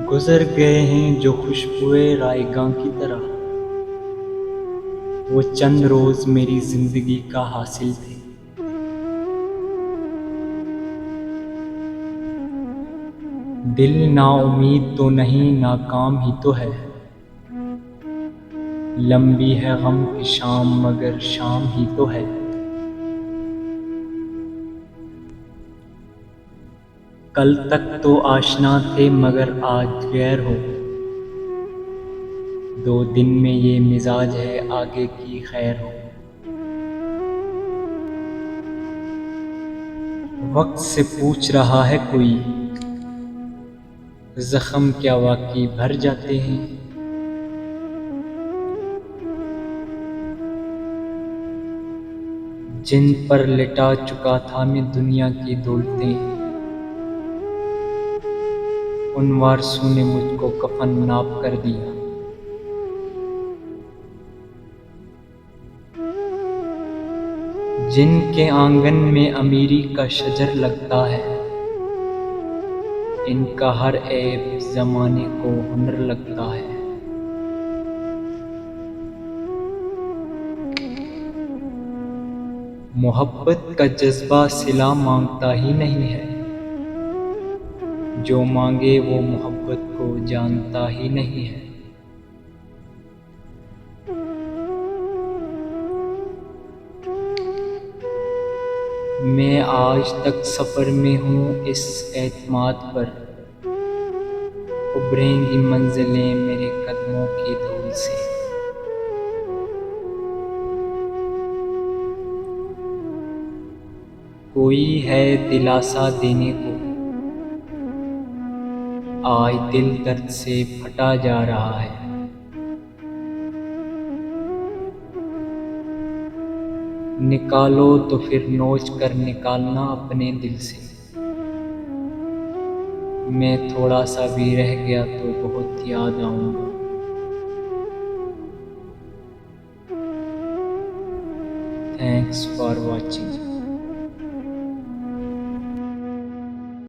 गुजर गए हैं जो खुशबुए रायगां की तरह, वो चंद रोज मेरी जिंदगी का हासिल थे। दिल नाउमीद तो नहीं, नाकाम ही तो है। लंबी है गम की शाम मगर शाम ही तो है। कल तक तो आशना थे मगर आज गैर हो। 2 दिन में ये मिजाज है, आगे की खैर हो। वक्त से पूछ रहा है कोई, जख्म क्या वाकई भर जाते हैं। जिन पर लिटा चुका था मैं दुनिया की दौलतें, उन वारसों ने मुझको कफन नाप कर दिया। जिनके आंगन में अमीरी का शजर लगता है, इनका हर ऐब जमाने को हुनर लगता है। मोहब्बत का जज्बा सिला मांगता ही नहीं है, जो मांगे वो मोहब्बत को जानता ही नहीं है। मैं आज तक सफ़र में हूँ इस एतमाद पर, उभरेंगी मंजिलें मेरे कदमों की धूल से। कोई है दिलासा देने को, आज दिल दर्द से फटा जा रहा है। निकालो तो फिर नोच कर निकालना अपने दिल से। मैं थोड़ा सा भी रह गया तो बहुत याद आऊँगा। Thanks for watching.